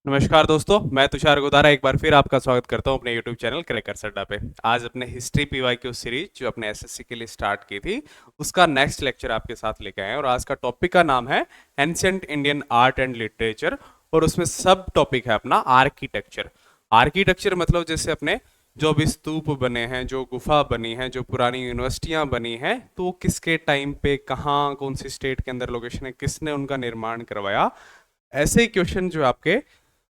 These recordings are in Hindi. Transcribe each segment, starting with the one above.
नमस्कार दोस्तों, मैं तुषार गोदारा एक बार फिर आपका स्वागत करता हूं अपने YouTube चैनल क्रैकर अड्डा पे। आज अपने हिस्ट्री पीवाईक्यू सीरीज जो अपने एसएससी के लिए स्टार्ट की थी उसका नेक्स्ट लेक्चर आपके साथ लेके आए हैं और आज का टॉपिक का नाम है ancient Indian art and literature और उसमें सब टॉपिक है अपना आर्किटेक्चर। आर्किटेक्चर मतलब जैसे अपने जो भी स्तूप बने हैं, जो गुफा बनी है, जो पुरानी यूनिवर्सिटियां बनी हैं, तो वो किसके टाइम पे कहाँ कौन सी स्टेट के अंदर लोकेशन है, किसने उनका निर्माण करवाया, ऐसे ही क्वेश्चन जो आपके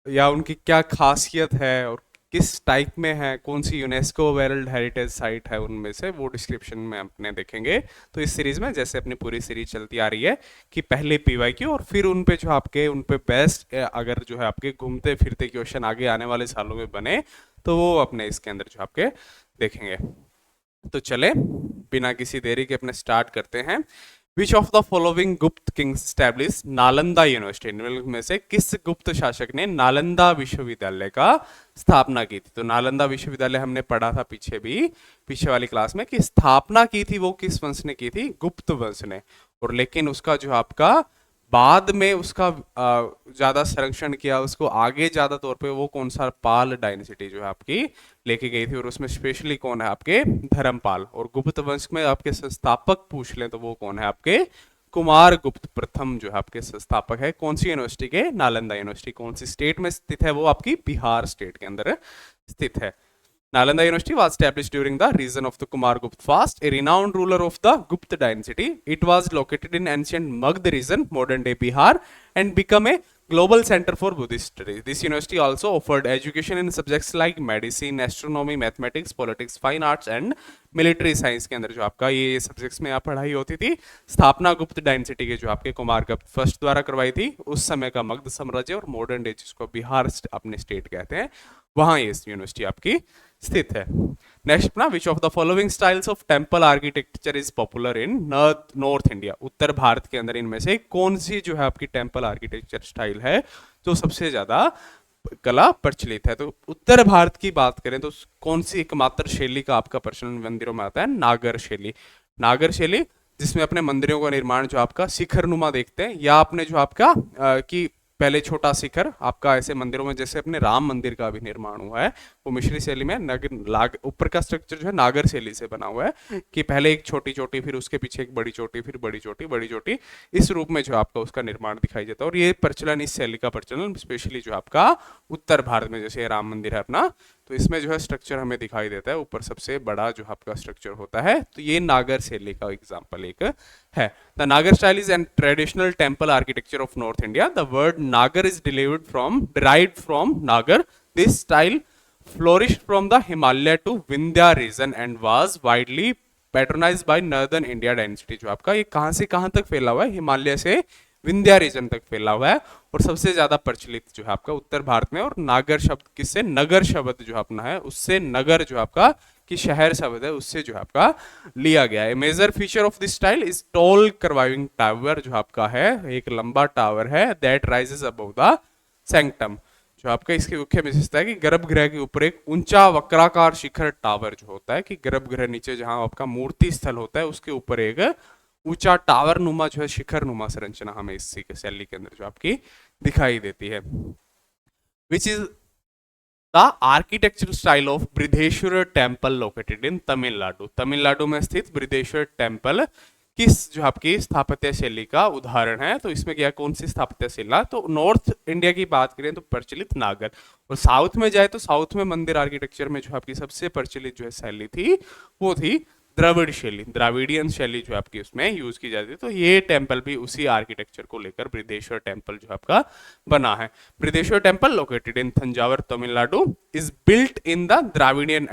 या उनकी क्या खासियत है और किस टाइप में है, कौन सी यूनेस्को वर्ल्ड हेरिटेज साइट है, उनमें से वो डिस्क्रिप्शन में अपने देखेंगे। तो इस सीरीज में जैसे अपनी पूरी सीरीज चलती आ रही है कि पहले पीवाईक्यू और फिर उन पे जो आपके उन पे बेस्ट अगर जो है आपके घूमते फिरते क्वेश्चन आगे आने वाले सालों में बने तो वो अपने इसके अंदर जो आपके देखेंगे। तो चले बिना किसी देरी के अपने स्टार्ट करते हैं। विच ऑफ द फॉलोइंग गुप्त किंग्स स्टैब्लिश नालंदा यूनिवर्सिटी, में से किस गुप्त शासक ने नालंदा विश्वविद्यालय का स्थापना की थी? तो नालंदा विश्वविद्यालय हमने पढ़ा था पीछे वाली क्लास में कि स्थापना की थी वो किस वंश ने की थी? गुप्त वंश ने। और लेकिन उसका जो आपका बाद में उसका ज्यादा संरक्षण किया, उसको आगे ज्यादा तौर पे वो कौन सा पाल डायनेसिटी जो है आपकी लेके गई थी और उसमें स्पेशली कौन है आपके? धर्मपाल। और गुप्त वंश में आपके संस्थापक पूछ लें तो वो कौन है आपके? कुमार गुप्त प्रथम जो है आपके संस्थापक है। कौन सी यूनिवर्सिटी के? नालंदा यूनिवर्सिटी। कौन सी स्टेट में स्थित है? वो आपकी बिहार स्टेट के अंदर स्थित है। Nalanda University was established during the reign of the Kumargupta I, a renowned ruler of the Gupta dynasty. It was located in ancient Magध region, modern day Bihar, and became a global center for Buddhist studies. This university also offered education in subjects like medicine, astronomy, mathematics, politics, fine arts and military science के अंदर जो आपका ये सब्जेक्ट्स में यहाँ पढ़ाई होती थी। स्थापना गुप्त डायनेसिटी के जो आपके कुमारगुप्त फर्स्ट द्वारा करवाई थी, उस समय का मगध साम्राज्य और मॉडर्न डे जिसको बिहार अपने स्टेट कहते हैं, वहां ये यूनिवर्सिटी आपकी स्थित है। नेक्स्ट अपना which of the following styles of temple architecture is popular in north India, उत्तर भारत के अंदर इनमें से कौन सी जो है आपकी टेम्पल आर्किटेक्चर स्टाइल है जो सबसे ज्यादा कला प्रचलित है? तो उत्तर भारत की बात करें तो कौन सी एकमात्र शैली का आपका प्रचलन मंदिरों में आता है? नागर शैली। नागर शैली जिसमें अपने मंदिरों का निर्माण जो आपका शिखर नुमा देखते हैं, या आपने जो आपका कि पहले छोटा शिखर आपका ऐसे मंदिरों में जैसे अपने राम मंदिर का भी निर्माण हुआ है वो मिश्री शैली में, ऊपर का स्ट्रक्चर जो है नागर शैली से बना हुआ है कि पहले एक छोटी चोटी, फिर उसके पीछे एक बड़ी चोटी, फिर बड़ी चोटी, बड़ी चोटी, इस रूप में जो आपका उसका निर्माण दिखाई देता है। और ये प्रचलन, इस शैली का प्रचलन स्पेशली जो आपका उत्तर भारत में, जैसे राम मंदिर है अपना, तो इसमें जो है स्ट्रक्चर हमें दिखाई देता है, ऊपर सबसे बड़ा जो आपका स्ट्रक्चर होता है। तो ये नागर शैली का एग्जाम्पल एक है। द नागर style is an traditional temple architecture of north India. The word नागर इज derived from नागर। This style flourished from the Himalaya to Vindhya region and was widely patronized by Northern India dynasty। जो आपका ये कहां से कहां तक फैला हुआ है? हिमालय से विंध्या रीजन तक फैला हुआ है और सबसे ज्यादा प्रचलित जो है आपका उत्तर भारत में। और नागर शब्द किससे? नगर शब्द जो अपना है उससे, नगर जो आपका कि शहर शब्द है उससे जो आपका लिया गया है। Major feature of this style is tall curving tower, जो आपका है एक लंबा टावर है, that rises above the sanctum. जो आपका इसकी मुख्य विशेषता है कि गर्भगृह के ऊपर एक ऊंचा वक्राकार शिखर टावर जो होता है कि गर्भगृह नीचे जहां आपका मूर्ति स्थल होता है उसके ऊपर एक ऊंचा टावर नुमा जो है शिखर नुमा संरचना हमें इसी के शैली के अंदर जो आपकी दिखाई देती है। Which is the architectural style of Brihadeeswara temple located in Tamil Nadu. Tamil Nadu में स्थित बृहदेश्वर टेम्पल किस जो आपकी स्थापत्य शैली का उदाहरण है? तो इसमें क्या, कौन सी स्थापत्य शैली? तो नॉर्थ इंडिया की बात करें तो प्रचलित नागर, और साउथ में जाए तो साउथ में मंदिर आर्किटेक्चर में जो आपकी सबसे प्रचलित जो है शैली थी वो थी द्रविड़ शैली, द्राविडियन शैली जो आपकी उसमें यूज की जाती है। तो ये टेम्पल भी उसी आर्किटेक्चर को लेकर बृहदेश्वर टेम्पल जो आपका बना है। Brihadeeswara temple located in Thanjavur Tamil Nadu is built in the Dravidian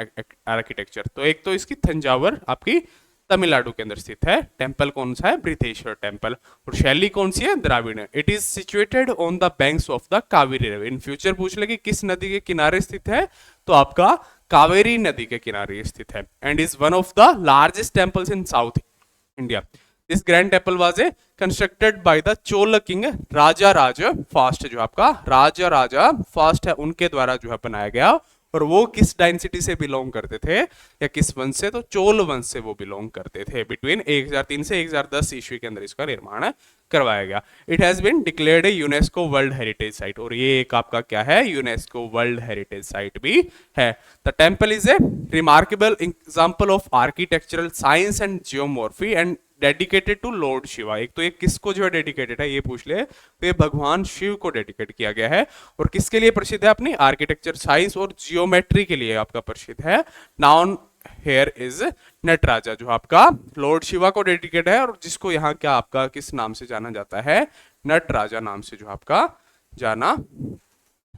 architecture. तो एक तो इसकी तंजावर आपकी तमिलनाडु के अंदर स्थित है। टेम्पल कौन सा है? बृहदेश्वर टेम्पल। और शैली कौन सी है? Dravida. It is situated on the banks of the Kaveri river. In future पूछ ले कि किस नदी के किनारे स्थित है, तो आपका कावेरी नदी के किनारे स्थित है। And is one of the largest temples in south India. This grand temple was a constructed by the Chola king Raja Raja first. जो आपका राजा राजा फर्स्ट है उनके द्वारा जो है बनाया गया। और वो किस डायनेसिटी से बिलोंग करते थे या किस वंश से, तो चोल वंश से वो बिलोंग करते थे। बिटवीन 1003 से 1010 ईस्वी के अंदर इसका निर्माण करवाया गया। It has been declared a UNESCO world heritage site, और ये एक आपका क्या है, यूनेस्को वर्ल्ड हेरिटेज साइट भी है। The temple is a remarkable example of architectural science and geometry and dedicated to lord Shiva. एक तो ये किसको जो है डेडिकेटेड है ये पूछ ले, तो ये भगवान शिव को डेडिकेट किया गया है। और किसके लिए प्रसिद्ध है, अपनी आर्किटेक्चर साइंस और जियोमेट्री के लिए आपका प्रसिद्ध है। नाउन हेयर इज नटराजा, जो आपका लॉर्ड शिवा को डेडिकेट है और जिसको यहाँ क्या आपका किस नाम से जाना जाता है, नटराजा नाम से जो आपका जाना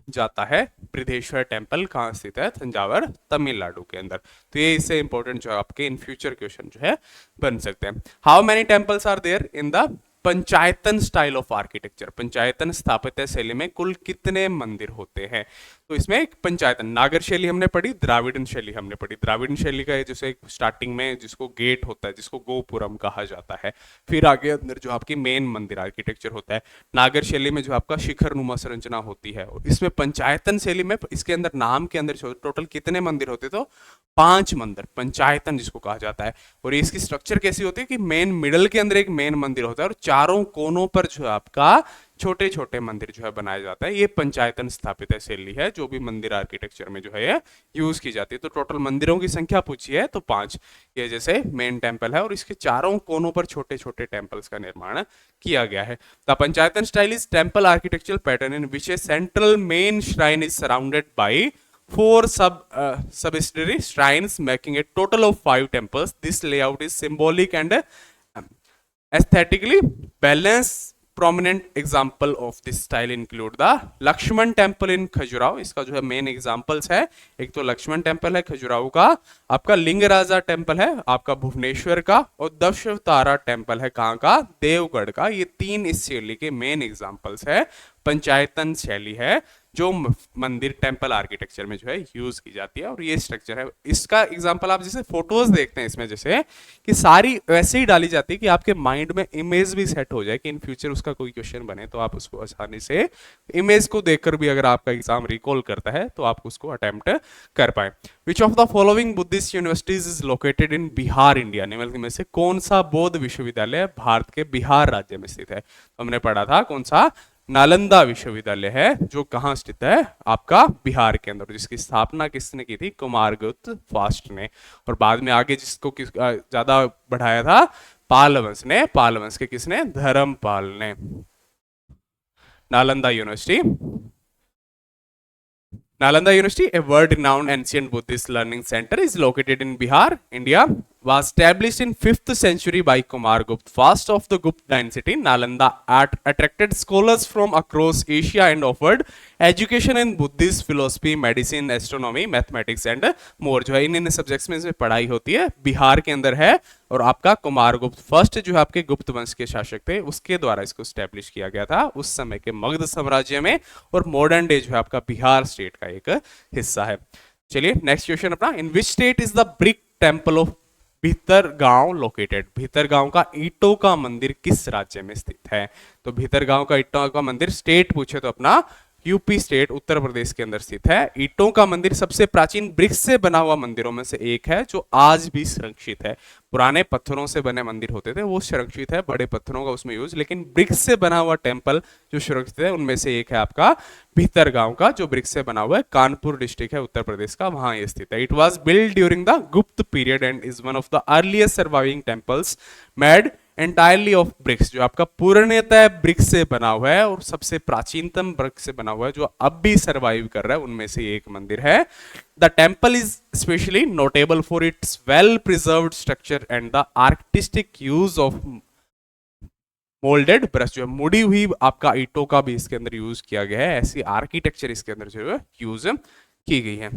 जाता है। बृहदेश्वर टेम्पल कहाँ स्थित है, तंजावर तमिलनाडु के अंदर। तो ये इससे इंपॉर्टेंट जो आपके इन फ्यूचर क्वेश्चन जो है बन सकते हैं। How many temples are there in the panchayatana style of architecture, panchayatana स्थापत्य शैली में कुल कितने मंदिर होते हैं। तो इसमें एक पंचायतन, नागर शैली हमने पढ़ी, द्राविडन शैली हमने पढ़ी। द्राविडन शैली का जैसे स्टार्टिंग में जिसको गेट होता है, जिसको गोपुरम कहा जाता है, फिर आगे अंदर जो आपकी मेन मंदिर आर्किटेक्चर होता है। नागर शैली में जो आपका शिखर नुमा संरचना होती है। और इसमें पंचायतन शैली में इसके अंदर नाम के अंदर टोटल कितने मंदिर होते, तो 5 मंदिर, पंचायतन जिसको कहा जाता है। और इसकी स्ट्रक्चर कैसी होती है कि मेन मिडल के अंदर एक मेन मंदिर होता है और चारों कोनों पर जो है आपका छोटे छोटे मंदिर जो है बनाया जाता है। ये पंचायतन स्थापित है शैली है, जो भी मंदिर आर्किटेक्चर में जो है ये यूज की जाती है। तो टोटल मंदिरों की संख्या पूछी है तो 5, ये जैसे मेन टेम्पल है और इसके चारों कोनों पर छोटे छोटे टेम्पल्स का निर्माण किया गया है। The panchayatana style is temple architectural pattern in which a central main shrine is surrounded by 4 subsidiary shrines, making a total of 5 temples. This layout is symbolic and aesthetically balanced. Prominent example of this style include the Lakshmana temple in Khajuraho. इसका जो है मेन एग्जांपल्स है, एक तो लक्ष्मण टेम्पल है खजुराहो का, आपका लिंगराजा टेम्पल है आपका भुवनेश्वर का, और दशवतारा टेम्पल है कहाँ का, देवगढ़ का। ये 3 इस शैली के मेन एग्जांपल्स है। पंचायतन शैली है जो मंदिर टेम्पल आर्किटेक्चर में जो है यूज की जाती है। और ये स्ट्रक्चर है, इसका एग्जांपल आप जैसे फोटोज देखते हैं इसमें जैसे कि सारी वैसे ही डाली जाती है कि आपके माइंड में इमेज भी सेट हो जाए कि इन फ्यूचर उसका कोई क्वेश्चन बने तो आप उसको आसानी से इमेज को देखकर भी अगर आपका एग्जाम रिकॉल करता है तो आप उसको अटेम्प्ट कर पाए। विच of the following Buddhist universities is located in Bihar India, निम्नलिखित में से कौन सा बौद्ध विश्वविद्यालय भारत के बिहार राज्य में स्थित है। तो हमने पढ़ा था कौन सा, नालंदा विश्वविद्यालय है जो कहाँ स्थित है आपका बिहार के अंदर, जिसकी स्थापना किसने की थी, कुमारगुप्त फास्ट ने। और बाद में आगे जिसको ज्यादा बढ़ाया था पाल वंश ने, पाल वंश के किसने, धर्मपाल ने। Nalanda university, Nalanda University, a world-renowned ancient Buddhist learning center, is located in Bihar, India. Was established in 5th century by Kumargupta, first of the Gupta dynasty. Nalanda attracted scholars from across Asia and offered education in Buddhist philosophy, medicine, astronomy, mathematics and more। जो है इन सब्जेक्ट्स में इसमें पढ़ाई होती है, बिहार के अंदर है। और आपका कुमारगुप्त फर्स्ट जो है आपके गुप्त वंश के शासक थे उसके द्वारा इसको स्टैब्लिश किया गया था उस समय के मगध साम्राज्य में, और मॉडर्न डे जो है आपका बिहार स्टेट का एक हिस्सा है। चलिए नेक्स्ट क्वेश्चन अपना, in which state is the brick temple of Bhitargaon located. Bhitargaon का ईंटों का मंदिर किस राज्य में स्थित है। तो भीतरगांव का ईंटों का मंदिर स्टेट पूछे तो अपना यूपी स्टेट उत्तर प्रदेश के अंदर स्थित है। ईंटों का मंदिर सबसे प्राचीन ब्रिक्स से बना हुआ मंदिरों में से एक है जो आज भी संरक्षित है। पुराने पत्थरों से बने मंदिर होते थे वो संरक्षित है, बड़े पत्थरों का उसमें यूज, लेकिन ब्रिक्स से बना हुआ टेम्पल जो सुरक्षित है उनमें से एक है आपका भीतरगांव का, जो ब्रिक्स से बना हुआ है, कानपुर डिस्ट्रिक्ट है उत्तर प्रदेश का, वहां ये स्थित है। It was build during the Gupta period and is one of the earliest surviving temples made entirely of bricks. जो आपका पूर्णतः ब्रिक्स से बना हुआ है और सबसे प्राचीनतम ब्रिक्स से बना हुआ है जो अब भी सर्वाइव कर रहा है, उनमें से एक मंदिर है। The temple is specially notable for its well preserved structure and the artistic use of moulded brush. जो है मुड़ी हुई आपका ईंटों का भी इसके अंदर यूज किया गया है, ऐसी आर्किटेक्चर इसके अंदर जो है यूज की गई है।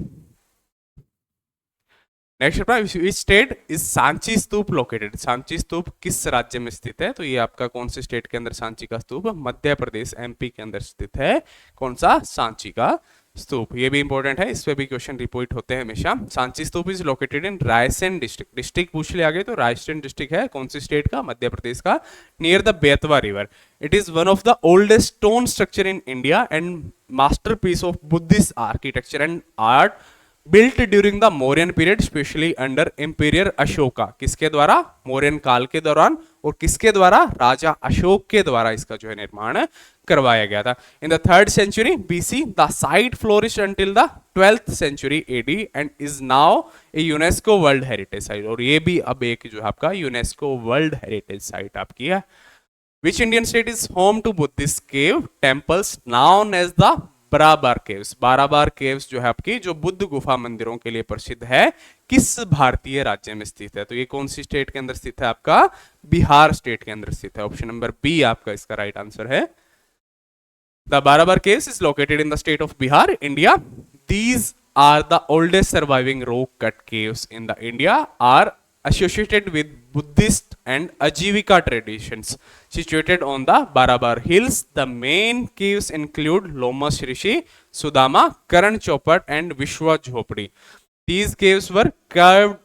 Next state is Sanchi stupa located. Sanchi stupa किस राज्य में स्थित है। तो ये आपका कौन से स्टेट के अंदर सांची का स्तूप, मध्य प्रदेश एमपी के अंदर स्थित है। कौन सा, सांची का स्तूप। ये भी इंपॉर्टेंट है, इस पे भी क्वेश्चन रिपोर्ट होते हैं हमेशा। Sanchi stupa is located in Raisen district. District पूछ लिया गया तो रायसेन डिस्ट्रिक्ट है, कौन सी स्टेट का, मध्य प्रदेश का, near the Betwa river. It is one of the oldest stone structure in India and masterpiece of Buddhist architecture and art built during the Mauryan period specially under emperor Ashoka, किसके द्वारा? मौर्यन काल के दौरान, और किसके द्वारा? राजा अशोक के द्वारा इसका जो है निर्माण करवाया गया था। In the 3rd century BC the site flourish until the 12th century AD and is now A UNESCO world heritage site, और ये भी अब एक जो है आपका यूनेस्को वर्ल्ड हेरिटेज साइट आपकी है। Which Indian state is home to Buddhist cave temples known as the Barabar caves? Barabar caves जो है आपकी, जो बुद्ध गुफा मंदिरों के लिए प्रसिद्ध है, किस भारतीय राज्य में स्थित है? तो ये कौन सी स्टेट के अंदर स्थित है? आपका बिहार स्टेट के अंदर स्थित है। ऑप्शन नंबर बी आपका इसका राइट आंसर है। The Barabar caves is located in the state of Bihar, India. These are the oldest surviving rock cut caves in the India, are associated with Buddhist and Ajivika traditions situated on the Barabar hills. The main caves include Lomas Rishi, Sudama, Karan Chopat and Vishwa Jhopdi. These caves were carved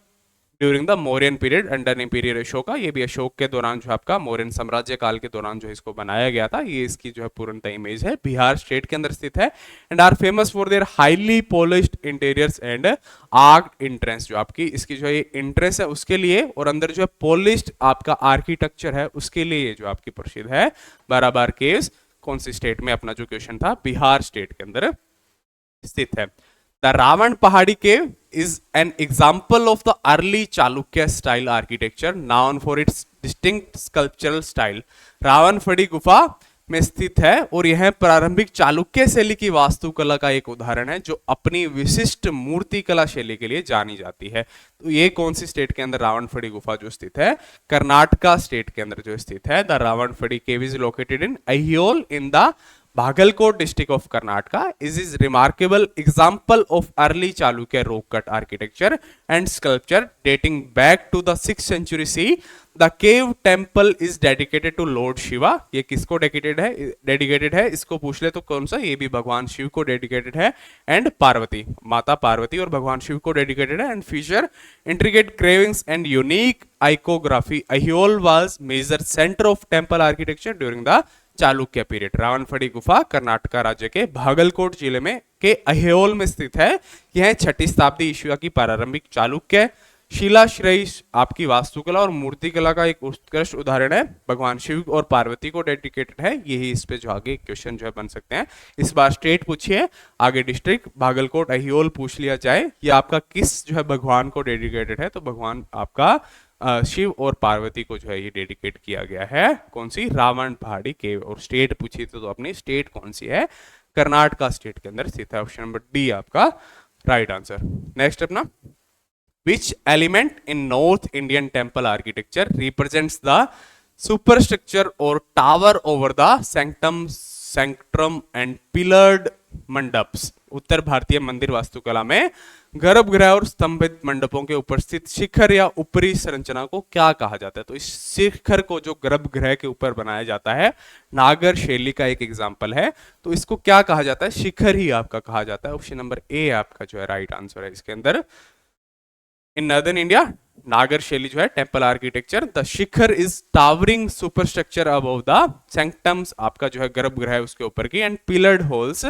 during the Mauryan period under imperial Ashoka. ये भी अशोक के दौरान जो आपका मौर्यन साम्राज्य काल के दौरान जो इसको बनाया गया था। ये इसकी जो है पूर्णतः इमेज है, बिहार स्टेट के अंदर स्थित है and are famous for their highly polished interiors and arched entrance. जो आपकी इसकी जो है एंट्रेंस है उसके लिए, और अंदर जो है पॉलिश्ड आपका आर्किटेक्चर है उसके लिए जो आपकी प्रसिद्ध है बाराबार केव्स। कौन सी स्टेट में? अपना जो क्वेश्चन था बिहार स्टेट के अंदर स्थित है। The Ravan Pahadi cave is an example of the early Chalukya style architecture known for its distinct sculptural style. Ravan फड़ी गुफा में स्थित है और यह प्रारंभिक चालुक्य शैली की वास्तुकला का एक उदाहरण है जो अपनी विशिष्ट मूर्तिकला शैली के लिए जानी जाती है। तो ये कौन सी स्टेट के अंदर रावण फड़ी गुफा जो स्थित है? कर्नाटका स्टेट के अंदर जो स्थित है। The Ravan Phadi cave is located in Aihole in the Bhagalkot district of Karnataka. Is remarkable example of early Chalukya rock cut architecture and sculpture dating back to the 6th century CE. The cave temple is dedicated to Lord Shiva. ये किसको डेडिकेटेड है? इसको पूछ ले तो कौन सा? ये भी भगवान शिव को डेडिकेटेड है एंड पार्वती, माता पार्वती और भगवान शिव को डेडिकेटेड है and feature intricate carvings and unique iconography. Ahiol was major center of temple architecture during the Chalukya period. Ravanphadi गुफा कर्नाटक राज्य के भागलकोट जिले में के अहेओल में स्थित है. यह 6ठी शताब्दी ईस्वी की प्रारंभिक चालुक्य शिलाश्रयी आपकी वास्तुकला और मूर्तिकला का एक उत्कृष्ट उदाहरण है. भगवान शिव और पार्वती को डेडिकेटेड है. यही इस पे जो आगे क्वेश्चन जो है बन सकते हैं. इस बार स्टेट पूछिए, आगे डिस्ट्रिक्ट भागलकोट अहियोल पूछ लिया जाए. ये आपका किस जो है भगवान को डेडिकेटेड है? तो भगवान आपका शिव और पार्वती को जो है ये डेडिकेट किया गया है. कौन सी? रावण पहाड़ी केव. और स्टेट पूछी तो अपनी स्टेट कौन सी है? कर्नाटका स्टेट के अंदर स्थित है. ऑप्शन नंबर डी आपका राइट आंसर. नेक्स्ट अपना, which element in north Indian temple architecture represents the superstructure और tower over the sanctum and pillared mandapas. उत्तर भारतीय मंदिर वास्तुकला में गर्भगृह और स्तंभित मंडपों के ऊपर स्थित शिखर या ऊपरी संरचना को क्या कहा जाता है? तो इस शिखर को जो गर्भगृह के ऊपर बनाया जाता है, नागर शैली का एक एग्जांपल है, तो इसको क्या कहा जाता है? शिखर ही आपका कहा जाता है. ऑप्शन नंबर ए आपका जो है राइट आंसर है इसके अंदर. इन नॉर्दर्न इंडिया नागर शैली जो है temple architecture, the shikhara is towering superstructure above the sanctums आपका जो है गर्भगृह है उसके ऊपर की, and pillared halls.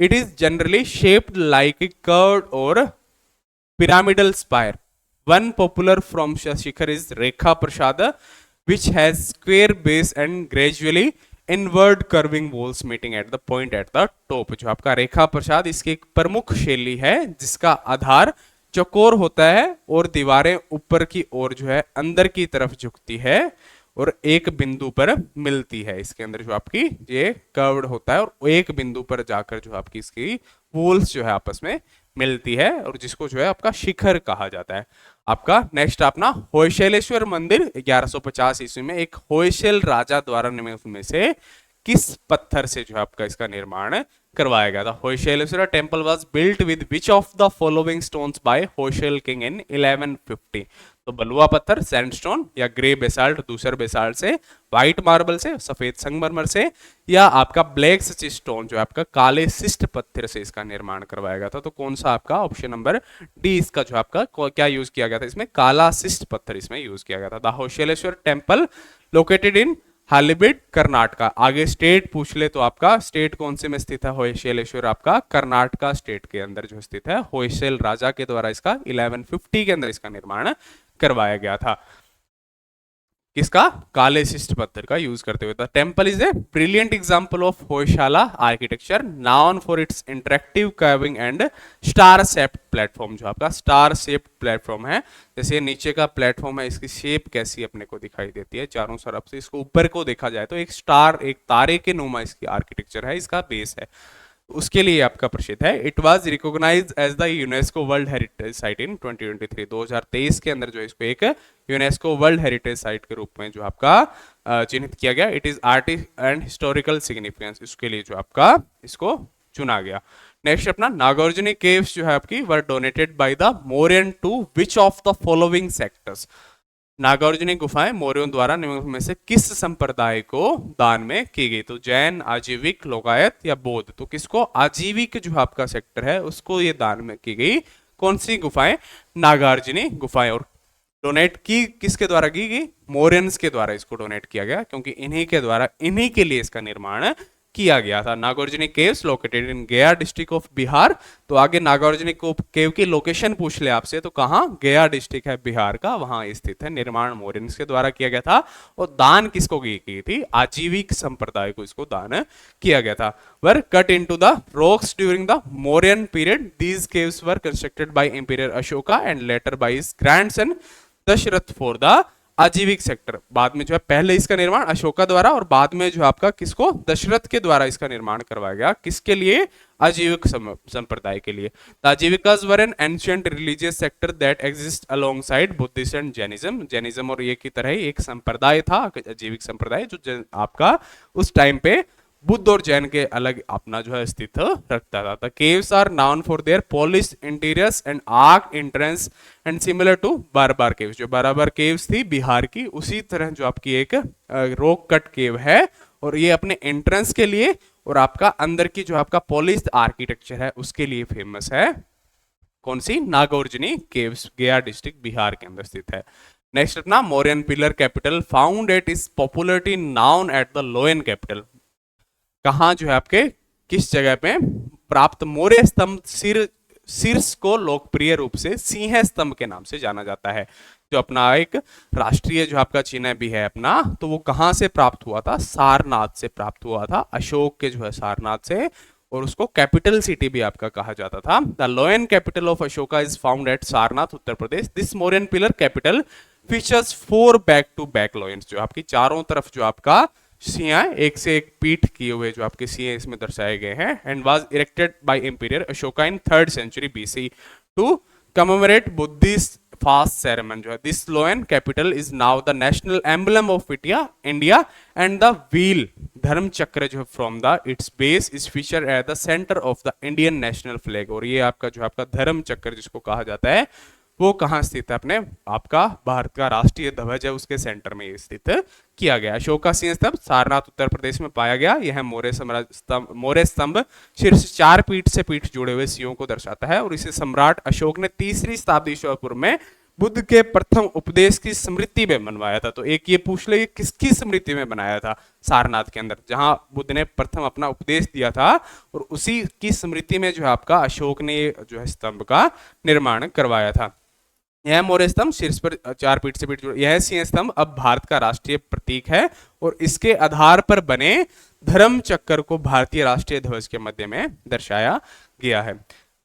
It is generally shaped like a curved और pyramidal spire. One popular from shikhara is Rekha Prasad, which has square base and gradually inward curving walls meeting at the point at the top. जो आपका रेखा प्रसाद इसकी एक प्रमुख शैली है जिसका आधार चौकोर होता है और दीवारें ऊपर की ओर जो है अंदर की तरफ झुकती है और एक बिंदु पर मिलती है. इसके अंदर जो आपकी ये कर्व्ड होता है और एक बिंदु पर जाकर जो आपकी इसकी वॉल्स जो है आपस में मिलती है और जिसको जो है आपका शिखर कहा जाता है. आपका नेक्स्ट अपना होयसलेश्वर मंदिर 1150 ईस्वी में एक होयसल राजा द्वारा निर्मित में से किस पत्थर से जो है आपका इसका निर्माण करवाया गया था? Hoysaleswara temple was built with which of the following stones by Hoysala king in 1150. तो बलुआ पत्थर सैंडस्टोन या ग्रे बेसाल्ट दूसर बेसाल्ट से, व्हाइट मार्बल से, सफेद संगमरमर से, या आपका ब्लैक स्टोन जो है आपका काले शिष्ट पत्थर से इसका निर्माण करवाया गया था. तो कौन सा आपका ऑप्शन नंबर डी इसका जो आपका क्या यूज किया गया था? इसमें काला शिष्ट पत्थर इसमें यूज किया गया था. The Hoysaleswara temple located in Halebidu Karnataka. आगे स्टेट पूछ ले तो आपका स्टेट कौन से में स्थित है होयसलेश्वर, आपका कर्नाटका स्टेट के अंदर जो स्थित है। होयसल राजा के द्वारा इसका 1150 के अंदर इसका निर्माण करवाया गया था। किसका? काले शिष्ट पत्थर का यूज करते हुए। The temple is a brilliant example of Hoysala architecture known for its interactive curving and star shaped platform. जो आपका स्टार शेप्ड प्लेटफॉर्म है, जैसे नीचे का प्लेटफॉर्म है, इसकी शेप कैसी अपने को दिखाई देती है चारों तरफ से। इसको ऊपर को देखा जाए तो एक स्टार, एक तारे के नुमा इसकी आर्किटेक्चर है, इसका बेस है, उसके लिए आपका प्रसिद्ध है। It was recognized as the UNESCO world heritage site in 2023। 2023 के अंदर जो इसको एक यूनेस्को वर्ल्ड हेरिटेज साइट के रूप में जो आपका चिन्हित किया गया। It is artist and historical significance, इसके लिए जो आपका इसको चुना गया। नेक्स्ट अपना नागार्जुनी केव्स जो है आपकी were donated by the Mauryan to which of the following sectors. Nagarjuni गुफाएं मौर्यों द्वारा निम्न में से किस संप्रदाय को दान में की गई? तो जैन, आजीविक, लोकायत या बौद्ध। तो किसको? आजीविक जो आपका सेक्टर है उसको ये दान में की गई। कौन सी गुफाएं? नागार्जुनी गुफाएं। और डोनेट की किसके द्वारा की गई? मौर्यंस के द्वारा इसको डोनेट किया गया, क्योंकि इन्हीं के द्वारा, इन्हीं के लिए इसका निर्माण किया गया था। नागार्जुनी केव्स लोकेटेड इन गया डिस्ट्रिक्ट ऑफ बिहार। तो आगे नागार्जुनी केव की लोकेशन पूछ ले आपसे तो कहाँ? गया डिस्ट्रिक्ट है बिहार का, वहां स्थित है। निर्माण मौर्यंस के द्वारा किया गया था। और दान किसको की थी? आजीविक संप्रदाय को इसको दान किया गया था। Were cut into the rocks during the Mauryan period. These caves were constructed by emperor Ashoka and later by his grandson Dasharatha for the Ajivika sector. बाद में जो है पहले इसका निर्माण अशोका द्वारा और बाद में जो आपका किसको? दशरथ के द्वारा इसका निर्माण करवाया गया। किसके लिए? आजीविक संप्रदाय के लिए। Ajivikas were an ancient religious sector that exist alongside Buddhism and Jainism. Jainism और ये की तरह ही एक संप्रदाय था, आजीविक संप्रदाय, जो आपका उस टाइम पे बुद्ध और जैन के अलग अपना जो है अस्तित्व रखता था। The caves are known for their polish interiors and arch entrance and similar to Barabar caves. जो बारबार केव्स थी बिहार की, उसी तरह जो आपकी एक रॉक कट केव है, और ये अपने एंट्रेंस के लिए और आपका अंदर की जो आपका पॉलिश आर्किटेक्चर है उसके लिए फेमस है। कौन सी? नागार्जुनी केव्स, गया डिस्ट्रिक्ट बिहार के अंदर स्थित है। नेक्स्ट अपना Mauryan pillar capital found at is popularity noun at the lion capital. कहाँ जो है आपके किस जगह पे प्राप्त? मौर्य स्तंभ शीर्ष को लोकप्रिय रूप से सिंह स्तंभ के नाम से जाना जाता है। जो अपना एक राष्ट्रीय जो आपका चिन्ह भी है अपना, तो वो कहाँ से प्राप्त हुआ था? सारनाथ से प्राप्त हुआ था, अशोक के जो है सारनाथ से। और उसको कैपिटल सिटी भी आपका कहा जाता था। The lion capital of Ashoka is found at Sarnath, Uttar Pradesh. This Mauryan pillar capital features 4 back to back lions. जो आपकी चारों तरफ जो आपका सिंह, एक से एक पीठ किए हुए जो आपके सिंह इसमें दर्शाए गए हैं। And was erected by emperor Ashoka in 3rd century BC to commemorate Buddhist fast ceremony. जो है this lion capital is now the national emblem of India and the wheel Dharma Chakra जो from the its base is feature at the centre of the Indian national flag. और ये आपका जो आपका धर्म चक्र जिसको कहा जाता है वो कहाँ स्थित है? अपने आपका भारत का राष्ट्रीय ध्वज है उसके सेंटर में स्थित किया गया। अशोक का सिंह स्तंभ सारनाथ उत्तर प्रदेश में पाया गया। यह मौर्य स्तंभ शीर्ष 4 पीठ से पीठ जुड़े हुए सिंहों को दर्शाता है। और इसे सम्राट अशोक ने 3री शताब्दी ईसा पूर्व में बुद्ध के प्रथम उपदेश की स्मृति में बनवाया था। तो एक ये पूछ ले किसकी स्मृति में बनाया था? सारनाथ के अंदर, जहां बुद्ध ने प्रथम अपना उपदेश दिया था, और उसी की स्मृति में जो है आपका अशोक ने जो है स्तंभ का निर्माण करवाया था। यह मौर्य स्तंभ शीर्ष पर 4 पीठ से पीठ जुड़ा, यह सिंह स्तंभ अब भारत का राष्ट्रीय प्रतीक है। और इसके आधार पर बने धर्म चक्र को भारतीय राष्ट्रीय ध्वज के मध्य में दर्शाया गया है।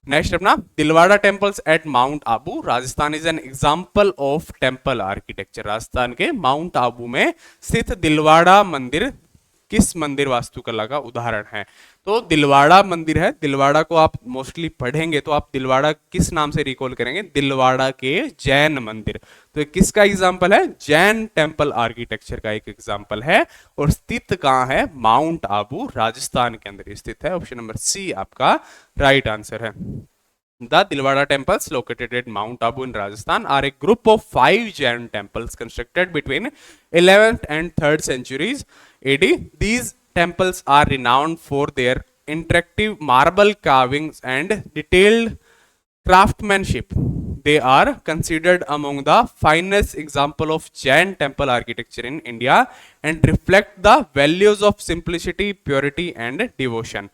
नेक्स्ट अपना Dilwara temples at Mount Abu. Rajasthan is an example of temple architecture. Rajasthan के माउंट आबू में स्थित दिलवाड़ा मंदिर किस मंदिर वास्तुकला का उदाहरण है? तो दिलवाड़ा मंदिर है। दिलवाड़ा को आप मोस्टली पढ़ेंगे तो आप दिलवाड़ा किस नाम से रिकॉल करेंगे? दिलवाड़ा के जैन मंदिर। तो किसका एग्जाम्पल है? जैन टेम्पल आर्किटेक्चर का एक एग्जाम्पल है। और स्थित कहाँ है? माउंट आबू राजस्थान के अंदर स्थित है। ऑप्शन नंबर सी आपका राइट आंसर है। The Dilwara temples located at Mount Abu in Rajasthan are a group of 5 Jain temples constructed between 11th and 3rd centuries AD. These temples are renowned for their interactive marble carvings and detailed craftsmanship. they are considered among the finest example of Jain temple architecture in India and reflect the values of simplicity, purity and devotion.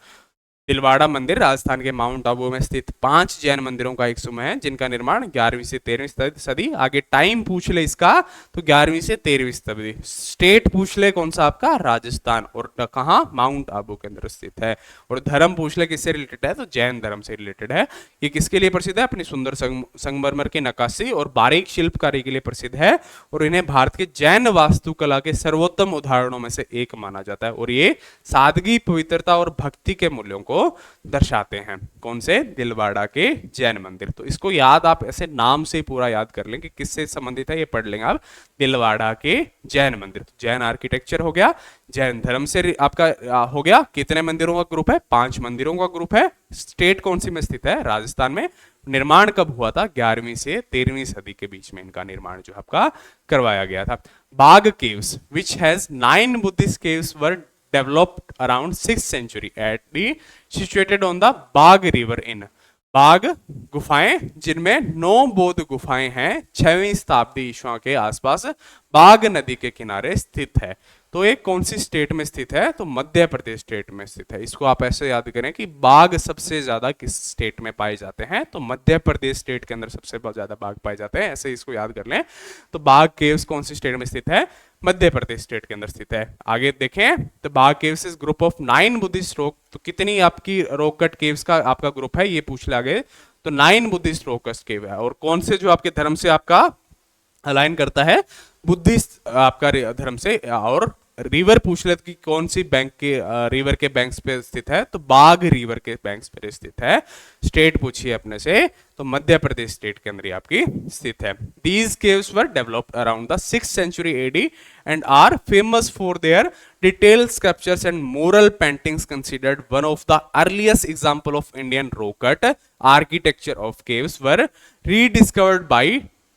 Dilwara मंदिर राजस्थान के माउंट आबू में स्थित 5 जैन मंदिरों का एक समूह है जिनका निर्माण 11वीं से 13वीं सदी। आगे टाइम पूछ ले इसका तो 11वीं से 13वीं सदी। स्टेट पूछ ले कौन सा आपका, राजस्थान, और कहाँ, माउंट आबू के अंदर स्थित है। और धर्म पूछ ले किससे रिलेटेड है तो जैन धर्म से रिलेटेड है। ये किसके लिए प्रसिद्ध है, अपनी सुंदर संगमरमर की नक्काशी और बारीक शिल्पकारी के लिए प्रसिद्ध है और इन्हें भारत के जैन वास्तुकला के सर्वोत्तम उदाहरणों में से एक माना जाता है। और ये सादगी, पवित्रता और भक्ति के मूल्यों को दर्शाते हैं। कौन से, दिलवाड़ा के जैन मंदिर। तो इसको याद आप ऐसे नाम से पूरा याद कर लें कि किससे संबंधित है, ये पढ़ लेंगे आप, दिलवाड़ा के जैन मंदिर। तो जैन आर्किटेक्चर हो गया, जैन धर्म से आपका हो गया। कितने मंदिरों का ग्रुप है, 5 मंदिरों का ग्रुप है। स्टेट कौन सी में स्थित है, राजस्थान में। निर्माण कब हुआ था, 11वीं से 13वीं सदी के बीच में इनका निर्माण जो आपका करवाया गया था। Bagh caves which has 9 Buddhist caves were developed around 6th century at the situated on the Bagh river in Bagh गुफाएं जिनमें 9 बौद्ध गुफाएं हैं 6वीं शताब्दी ईस्वी के आसपास बाग नदी के किनारे स्थित है। तो एक कौन सी स्टेट में स्थित है तो मध्य प्रदेश स्टेट में स्थित है। इसको आप ऐसे याद करें कि बाघ सबसे ज्यादा किस स्टेट में पाए जाते हैं तो मध्य प्रदेश स्टेट के अंदर सबसे ज्यादा बाघ पाए जाते हैं, ऐसे इसको याद कर लें। तो बाघ केव्स कौन सी स्टेट में स्थित है, मध्य प्रदेश स्टेट के अंदर स्थित है। आगे देखें तो बाघ caves is group of 9 Buddhist rock. तो कितनी आपकी रॉक कट केव्स का आपका ग्रुप है ये पूछ लिया आगे, तो 9 बुद्धिस्ट रॉक कट केव है। और कौन से जो आपके धर्म से आपका अलाइन करता है, बुद्धिस्ट आपका धर्म से। और रिवर पूछ ले कि कौन सी बैंक के रिवर के बैंक्स पे स्थित है तो बाघ रिवर के बैंक्स पे स्थित है। स्टेट पूछिए अपने से तो मध्य प्रदेश स्टेट के अंदर आपकी स्थित है। These caves were developed around the 6th century AD and are famous for their detailed sculptures and mural paintings, considered one of the earliest example of Indian rock cut architecture of caves were rediscovered by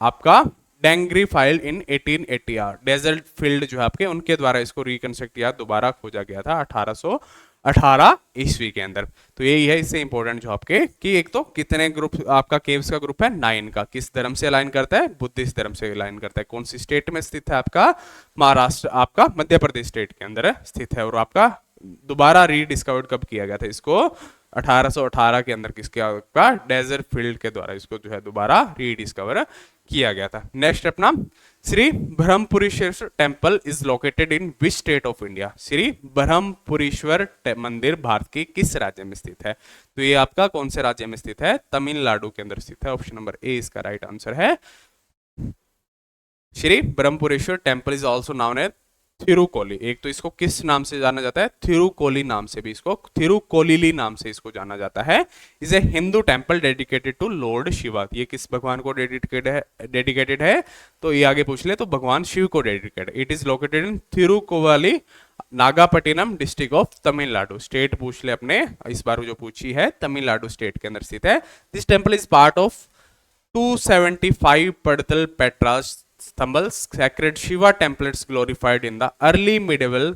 आपका डेंगरी फाइल इन 1880 डेजर्ट फील्ड जो है आपके उनके द्वारा इसको रिकंस्ट्रक्ट किया, दोबारा खोजा गया था 1818 ईस्वी के अंदर। तो यही है इससे इंपॉर्टेंट जो आपके कि एक तो कितने ग्रुप आपका केव्स का ग्रुप है 9 का, किस धर्म से अलाइन करता है, बुद्धिस्ट धर्म से अलाइन करता है। कौन सी स्टेट में स्थित है आपका, महाराष्ट्र आपका मध्य प्रदेश स्टेट के अंदर स्थित है। और आपका दोबारा रीडिस्कवर्ड कब किया गया था इसको, 1818 के अंदर किसके आपका डेजर्ट फील्ड के द्वारा इसको जो है दोबारा रीडिस्कवर किया गया था। नेक्स्ट अपना Shri Brahmapureeswarar temple is located in which state of India. Shri Brahmapureeswarar मंदिर भारत के किस राज्य में स्थित है तो ये आपका कौन से राज्य में स्थित है, तमिलनाडु के अंदर स्थित है। ऑप्शन नंबर ए इसका राइट आंसर है। Shri Brahmapureeswarar temple is also known as Thirukoli. एक तो इसको किस नाम से जाना जाता है, थिरुकोली नाम से भी, इसको थिरुकोलिली नाम से इसको जाना जाता है। Is a Hindu temple dedicated to lord Shiva. ये किस भगवान को डेडिकेटेड है तो ये आगे पूछ ले तो भगवान शिव को dedicated. It is located in Thirukkolili Nagapattinam district of Tamil Nadu. State पूछ ले अपने, इस बार जो पूछी है तमिलनाडु स्टेट के अंदर स्थित है। This temple is part of 275 पड़तल Petras Sthambal sacred Shiva templates glorified in the early medieval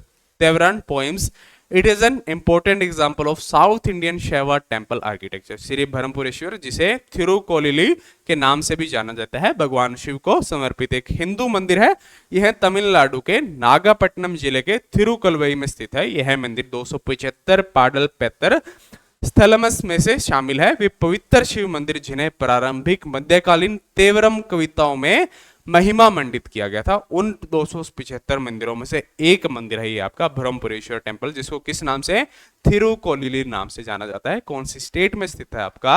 Devaran poems. It is an important example of South Indian Shiva temple architecture. Shri Brahmapureeswarar जिसे थिरुकोलिली के नाम से भी जाना जाता है, भगवान शिव को समर्पित एक हिंदू मंदिर है। यह तमिलनाडु के नागापट्टनम जिले के थिरुकलवई में स्थित है। यह मंदिर 275 पाडल पेत्तर स्थलमस में से शामिल है। वे पवित्र शिव मंदिर जिन्हें प्रारंभिक मध्यकालीन तेवरम कविताओं में महिमा मंडित किया गया था, उन 275 मंदिरों में से एक मंदिर है ये आपका ब्रह्मपुरेश्वर टेम्पल, जिसको किस नाम से, थिरुकोलिली नाम से जाना जाता है। कौन सी स्टेट में स्थित है आपका,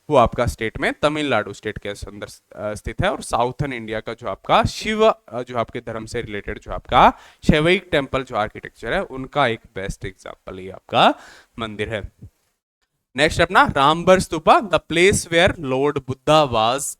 वो आपका स्टेट में तमिलनाडु स्टेट के अंदर स्थित है। और साउथर्न इंडिया का जो आपका शिव जो आपके धर्म से रिलेटेड जो आपका शैविक टेम्पल जो आर्किटेक्चर है उनका एक बेस्ट एग्जाम्पल ये आपका मंदिर है। नेक्स्ट अपना Ramabhar stupa, the place where lord Buddha was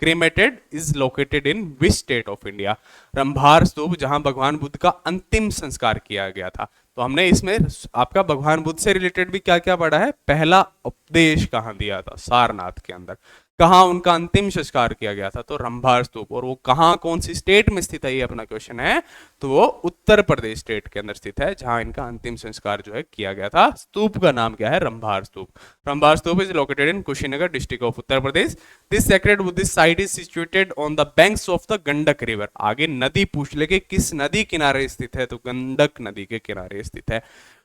cremated is located in which state of India. Ramabhar stupa जहां भगवान बुद्ध का अंतिम संस्कार किया गया था। तो हमने इसमें आपका भगवान बुद्ध से रिलेटेड भी क्या क्या पढ़ा है, पहला उपदेश कहां दिया था, सारनाथ के अंदर। कहाँ उनका अंतिम संस्कार किया गया था, तो रंभार स्तूप। और वो कहाँ, कौन सी स्टेट में स्थित है, ये अपना क्वेश्चन है, तो वो उत्तर प्रदेश स्टेट के अंदर स्थित है, जहां इनका अंतिम संस्कार जो है किया गया था। स्तूप का नाम क्या है, Ramabhar stupa. Ramabhar stupa is located in Kushinagar district of Uttar Pradesh. This sacred Buddhist site is situated on the banks of the Gandak river. आगे नदी पूछ ले कि किस नदी किनारे स्थित है, तो गंडक नदी के किनारे स्थित है।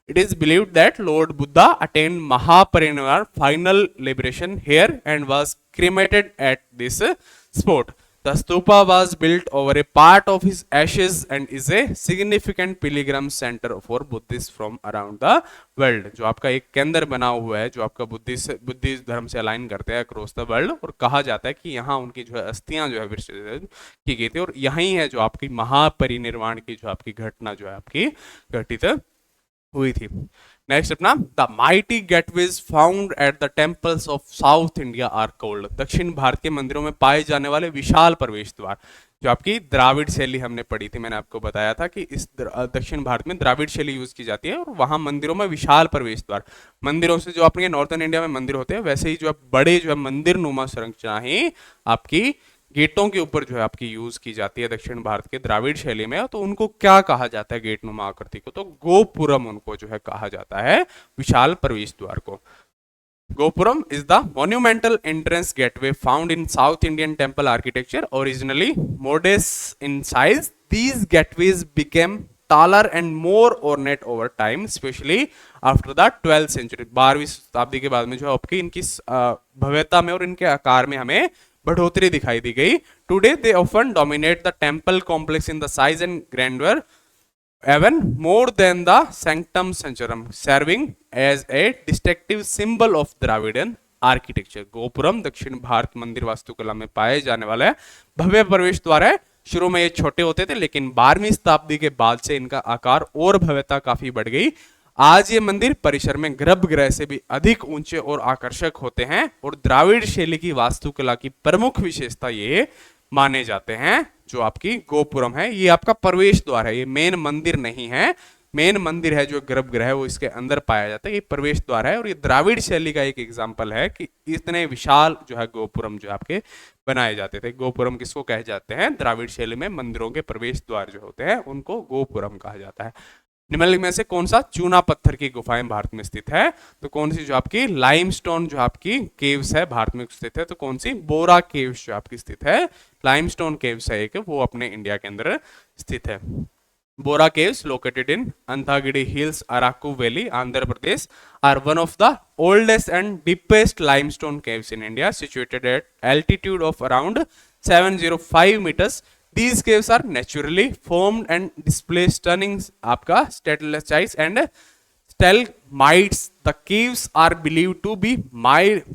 It is believed that Lord Buddha attained Mahaparinirvan, final liberation here, and was cremated at this spot. The stupa was built over a part of his ashes and is a significant pilgrim center for Buddhists from around the world. जो आपका एक केंद्र बना हुआ है, जो आपका बुद्धिस्ट धर्म से अलाइन करते हैं अक्रॉस द वर्ल्ड, और कहा जाता है कि यहाँ उनकी जो है अस्थियां जो है विसर्जित की गई थी, और यही है जो आपकी महापरिनिर्वाण की जो आपकी घटना जो है आपकी घटित हुई थी। नेक्स्ट अपना, the mighty gateways found at the temples of south India are called. दक्षिण भारत के मंदिरों में पाए जाने वाले विशाल प्रवेश द्वार, जो आपकी द्राविड़ शैली हमने पढ़ी थी, मैंने आपको बताया था कि इस दक्षिण भारत में द्राविड़ शैली यूज की जाती है, और वहां मंदिरों में विशाल प्रवेश द्वार, मंदिरों से जो अपने नॉर्थन इंडिया में मंदिर होते हैं वैसे ही जो बड़े जो है मंदिर नुमा संरचनाएं आपकी गेटों के ऊपर जो है आपकी यूज की जाती है दक्षिण भारत के द्राविड़ शैली में। तो उनको क्या कहा जाता है गेट नुमा आकृति को, तो गोपुरम उनको जो है कहा जाता है, विशाल प्रवेश द्वार को। Gopuram is the monumental entrance gateway found in south Indian temple architecture, originally modest in size. These gateways became taller and more ornate over time, especially after the 12th century। 12वीं शताब्दी के बाद में जो है आपकी इनकी भव्यता में और इनके आकार में हमें बढ़ोतरी दिखाई दी गई। Today they often dominate the temple complex in the size and grander even more than the sanctum sanctorum, serving as a distinctive symbol of Dravidian architecture। Gopuram दक्षिण भारत मंदिर वास्तुकला में पाए जाने वाला है भव्य प्रवेश द्वार है। शुरू में ये छोटे होते थे, लेकिन 12वीं शताब्दी के बाद से इनका आकार और भव्यता काफी बढ़ गई। आज ये मंदिर परिसर में गर्भगृह से भी अधिक ऊंचे और आकर्षक होते हैं, और द्राविड़ शैली की वास्तुकला की प्रमुख विशेषता ये माने जाते हैं। जो आपकी गोपुरम है, ये आपका प्रवेश द्वार है, ये मेन मंदिर नहीं है। मेन मंदिर है जो गर्भगृह है वो इसके अंदर पाया जाता है, ये प्रवेश द्वार है। और ये द्राविड़ शैली का एक एग्जाम्पल है कि इतने विशाल जो है गोपुरम जो आपके बनाए जाते थे। गोपुरम किसको कहे जाते हैं, द्राविड़ शैली में मंदिरों के प्रवेश द्वार जो होते हैं उनको गोपुरम कहा जाता है। निम्नलिखित में से कौन सा चूना पत्थर की गुफाएं भारत में स्थित है, तो कौन सी जो आपकी लाइमस्टोन जो आपकी केव्स है भारत में स्थित है, तो कौन सी बोरा केव्स जो आपकी स्थित है, लाइमस्टोन केव्स है एक, वो अपने इंडिया के अंदर स्थित है। Borra caves located in Ananthagiri hills, Araku valley, Andhra Pradesh, are one of the oldest and deepest limestone caves in India, situated at altitude of around 705 meters। These caves are naturally formed and display stunning आपका stalactites and stalagmites. The caves are believed to be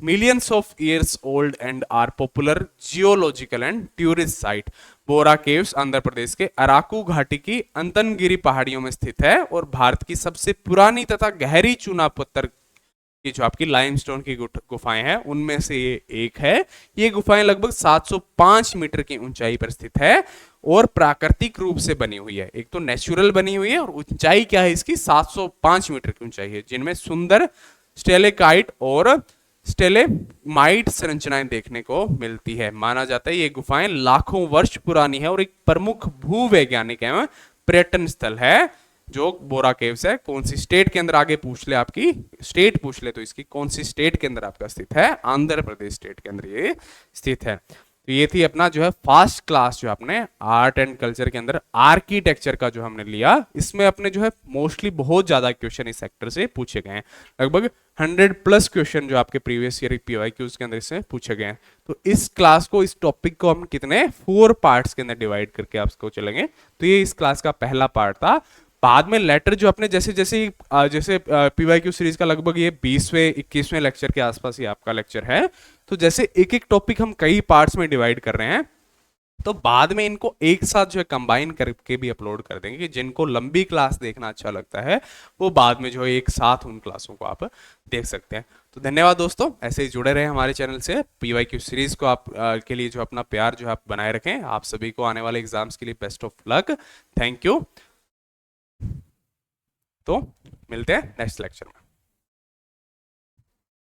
millions of years old and are popular geological and tourist site। Borra caves Andhra Pradesh के अराकू घाटी की अंतनगिरी पहाड़ियों में स्थित है और भारत की सबसे पुरानी तथा गहरी चूना पत्थर की जो आपकी लाइमस्टोन की गुफाएं हैं उनमें से ये एक है। ये गुफाएं लगभग 705 मीटर की ऊंचाई पर स्थित है और प्राकृतिक रूप से बनी हुई है। एक तो नेचुरल बनी हुई है और ऊंचाई क्या है इसकी 705 मीटर की ऊंचाई है, जिनमें सुंदर स्टेलेकाइट और स्टेलेमाइट संरचनाएं देखने को मिलती है। माना जाता है ये गुफाएं लाखों वर्ष पुरानी है और एक प्रमुख भूवैज्ञानिक एवं पर्यटन स्थल है जो बोरा केव्स है। कौन सी स्टेट के अंदर, आगे पूछ ले आपकी स्टेट पूछ ले तो इसकी कौन सी स्टेट के अंदर आपका स्थित है, आंध्र प्रदेश स्टेट के अंदर ये स्थित है। तो ये थी अपना जो है फर्स्ट क्लास जो आपने आर्ट एंड कल्चर के अंदर आर्किटेक्चर का जो हमने लिया। इसमें अपने जो है मोस्टली बहुत ज्यादा क्वेश्चन इस सेक्टर से पूछे गए हैं, लगभग 100+ क्वेश्चन जो आपके प्रीवियस ईयर PYQs के अंदर इसमें पूछे गए हैं। तो इस क्लास को, इस टॉपिक को हम कितने 4 पार्ट्स के अंदर डिवाइड करके आपको चलेंगे। तो ये इस क्लास का पहला पार्ट था। बाद में लेटर जो अपने जैसे PYQ सीरीज का लगभग ये 20वें 21वें लेक्चर के आसपास ये आपका लेक्चर है। तो जैसे एक एक टॉपिक हम कई पार्ट्स में डिवाइड कर रहे हैं, तो बाद में इनको एक साथ जो है कंबाइन करके भी अपलोड कर देंगे कि जिनको लंबी क्लास देखना अच्छा लगता है वो बाद में जो है एक साथ उन क्लासों को आप देख सकते हैं। तो धन्यवाद दोस्तों, ऐसे ही जुड़े रहे हमारे चैनल से। PYQ सीरीज को आप के लिए जो अपना प्यार जो आप बनाए रखें। आप सभी को आने वाले एग्जाम्स के लिए best of luck. Thank you. तो मिलते हैं नेक्स्ट लेक्चर में।